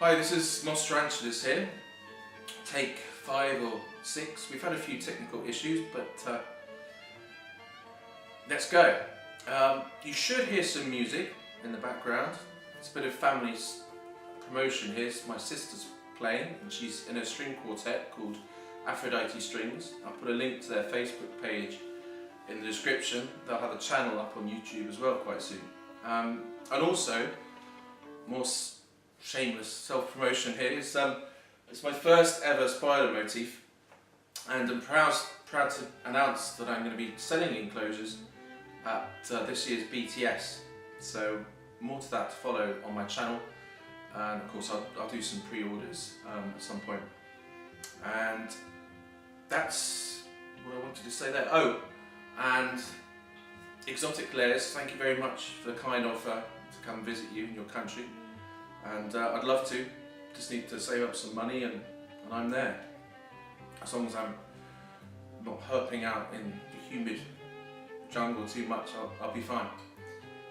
Hi, this is Tarantulas here. Take 5 or 6. We've had a few technical issues, but let's go. You should hear some music in the background. It's a bit of family's promotion here. My sister's playing, and she's in a string quartet called Aphrodite Strings. I'll put a link to their Facebook page in the description. They'll have a channel up on YouTube as well quite soon. And also, more shameless self-promotion here is it's my first ever spider motif, and I'm proud to announce that I'm going to be selling enclosures at this year's BTS. So more to that to follow on my channel, and of course I'll do some pre-orders at some point. And that's what I wanted to say there. Oh, and Exotic Layers, thank you very much for the kind offer to come visit you in your country, and I'd love to. Just need to save up some money, and I'm there. As long as I'm not herping out in the humid jungle too much, I'll be fine.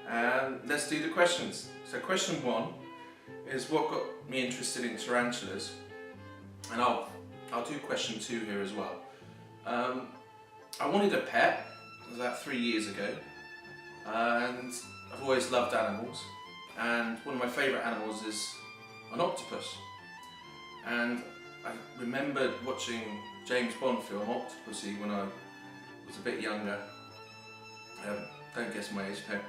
And let's do the questions. So question 1 is what got me interested in tarantulas, and I'll do question 2 here as well. I wanted a pet. It was about 3 years ago, and I've always loved animals, and one of my favourite animals is an octopus. And I remembered watching James Bond film Octopussy when I was a bit younger. Don't guess my age, no.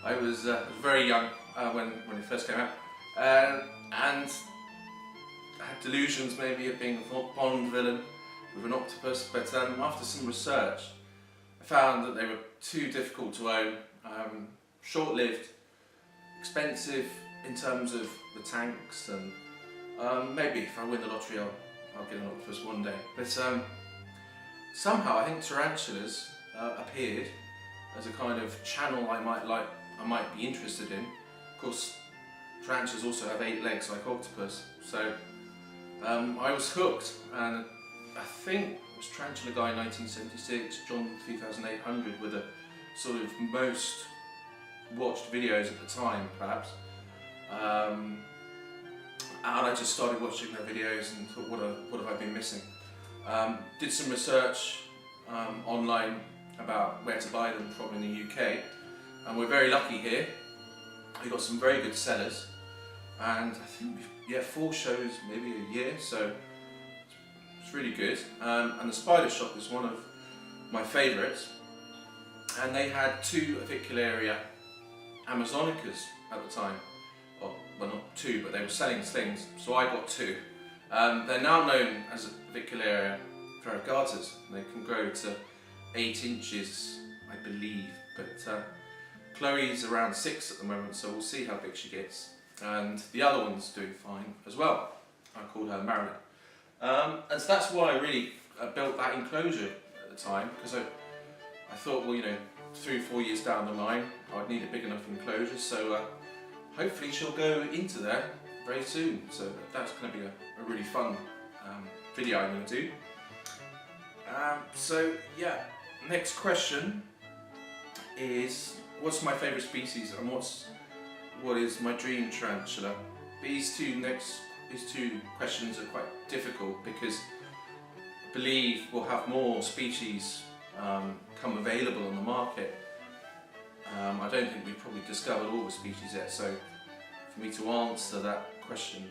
I was very young when it first came out, and I had delusions maybe of being a Bond villain with an octopus, but after some research I found that they were too difficult to own, short-lived, expensive in terms of the tanks, and maybe if I win the lottery I'll get an octopus one day. But somehow I think tarantulas appeared as a kind of channel I might be interested in. Of course, tarantulas also have 8 legs like octopus, so I was hooked, and I think it was Tarantula Guy 1976, John 3800 were the sort of most watched videos at the time, perhaps. And I just started watching their videos and thought, what have I been missing? Did some research online about where to buy them from in the UK, and we're very lucky here. We've got some very good sellers, and I think 4 shows maybe a year, so it's really good. And the Spider Shop is one of my favourites, and they had 2 Avicularia Amazonicas at the time. Well, not 2, but they were selling slings, so I got 2. They're now known as Avicularia variegatas, and they can grow to 8 inches, I believe, but Chloe's around 6 at the moment, so we'll see how big she gets. And the other one's doing fine as well. I called her Marilyn. And so that's why I really built that enclosure at the time, because I thought, well, 3 or 4 years down the line I'd need a big enough enclosure, so hopefully she'll go into there very soon. So that's going to be a really fun video I'm going to do. So yeah, next question is, what's my favourite species, and what is my dream tarantula? These two questions are quite difficult, because I believe we'll have more species come available on the market. I don't think we've probably discovered all the species yet, so for me to answer that question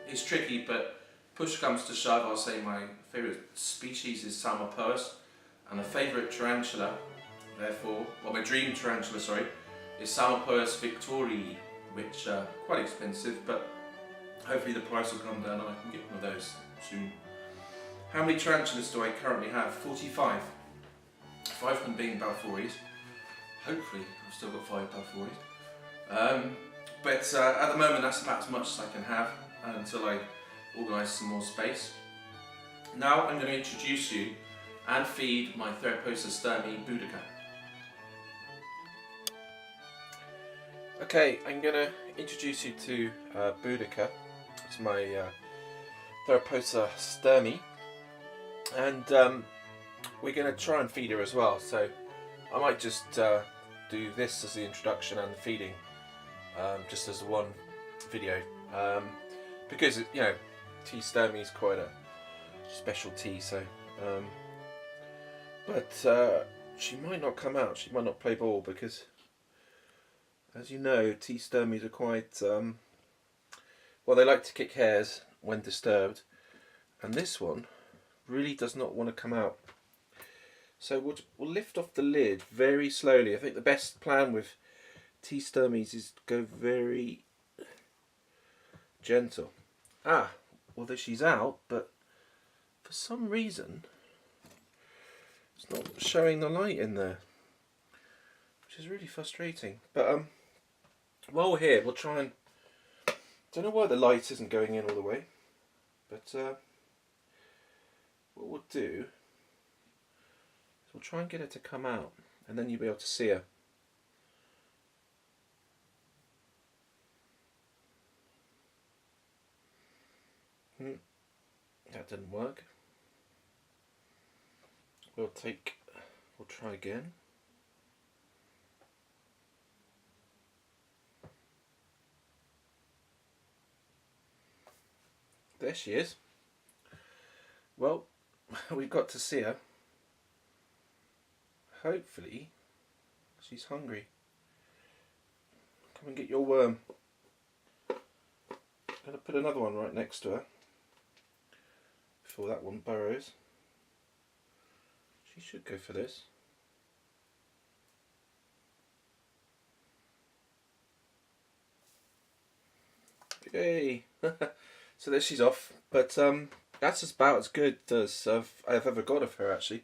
is tricky, but push comes to shove, I'll say my favourite species is Salmopoeus, and a favourite tarantula, therefore, well, my dream tarantula, sorry, is Salmopoeus victorii, which are quite expensive, but hopefully the price will come down and I can get one of those soon. How many tarantulas do I currently have? 45. 5 of them being Balfouris. Hopefully I've still got 5 Balfouris. But at the moment that's about as much as I can have until I organise some more space. Now I'm going to introduce you and feed my Tarantulas sturmi Boadicea. Okay, I'm going to introduce you to Boadicea. It's my Tarantulas sturmi, and we're going to try and feed her as well, so I might just do this as the introduction and the feeding, just as one video, because you know, tea sturmey is quite a special tea. So, but she might not come out. She might not play ball because, as you know, tea sturmeys are quite well. They like to kick hairs when disturbed, and this one really does not want to come out. So we'll lift off the lid very slowly. I think the best plan with tea sturmeys is to go very gentle. Ah, well there she's out, but for some reason it's not showing the light in there, which is really frustrating. But while we're here, we'll try and, don't know why the light isn't going in all the way, but what we'll do is we'll try and get her to come out, and then you'll be able to see her. That didn't work. We'll try again. There she is. Well, we've got to see her. Hopefully, she's hungry. Come and get your worm. I'm going to put another one right next to her before that one burrows. She should go for this. Yay! So there she's off, but that's about as good as I've ever got of her, actually.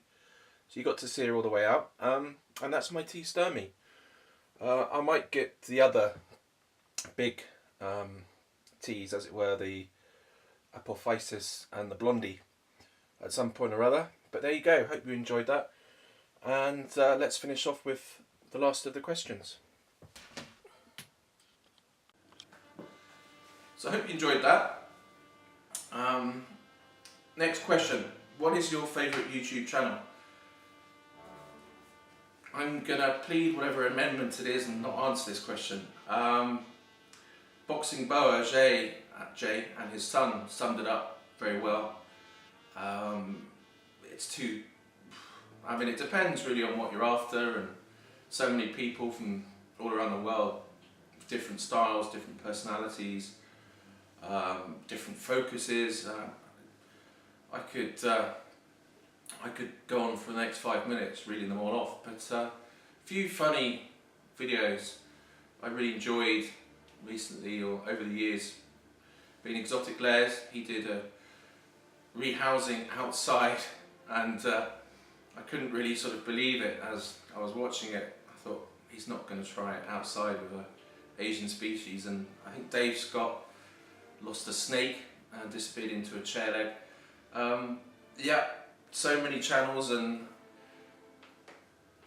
So you got to see her all the way out, and that's my tea sturmey. I might get the other big teas, as it were, the Apophysis and the Blondie, at some point or other. But there you go, hope you enjoyed that, and let's finish off with the last of the questions. So I hope you enjoyed that. Next question, what is your favourite YouTube channel? I'm going to plead whatever amendment it is and not answer this question. Boxing Boa, Jay and his son summed it up very well. It depends really on what you're after, and so many people from all around the world, different styles, different personalities, different focuses. I could go on for the next 5 minutes reading them all off, but a few funny videos I really enjoyed recently or over the years being Exotic Les. He did a rehousing outside, and I couldn't really sort of believe it as I was watching it. I thought, he's not going to try it outside with an Asian species. And I think Dave Scott lost a snake and disappeared into a chair leg. Yeah, so many channels, and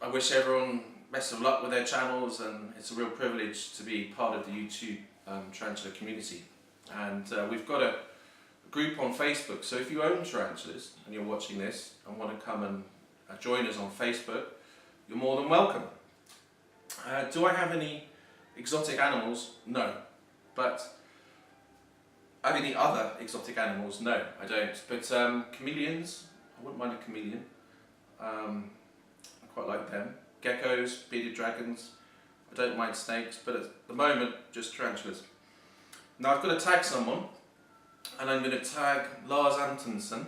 I wish everyone best of luck with their channels, and it's a real privilege to be part of the YouTube tarantula community. And we've got a group on Facebook, so if you own tarantulas and you're watching this and want to come and join us on Facebook, you're more than welcome. Do I have any exotic animals? No. But any other exotic animals? No, I don't. But chameleons, I wouldn't mind a chameleon. I quite like them. Geckos, bearded dragons. I don't mind snakes, but at the moment, just tarantulas. Now I've got to tag someone, and I'm going to tag Lars Antonsen,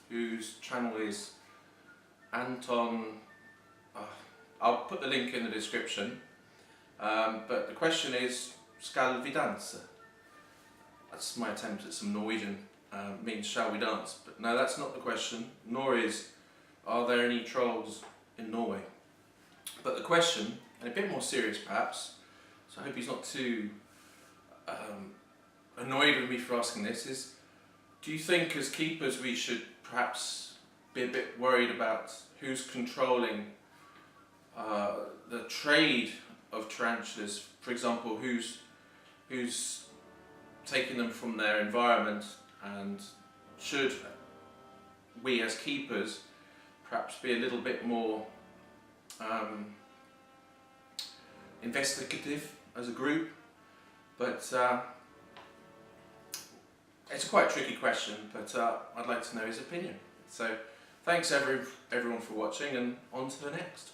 whose channel is Anton. I'll put the link in the description. But the question is, skal vi danse? That's my attempt at some Norwegian, means shall we dance? But no, that's not the question, nor is, are there any trolls in Norway? But the question, and a bit more serious perhaps, so I hope he's not too annoyed with me for asking this, is, do you think as keepers we should perhaps be a bit worried about who's controlling the trade of tarantulas? For example, who's taking them from their environment, and should we as keepers perhaps be a little bit more investigative as a group But it's a quite tricky question, but I'd like to know his opinion. So thanks everyone for watching, and on to the next.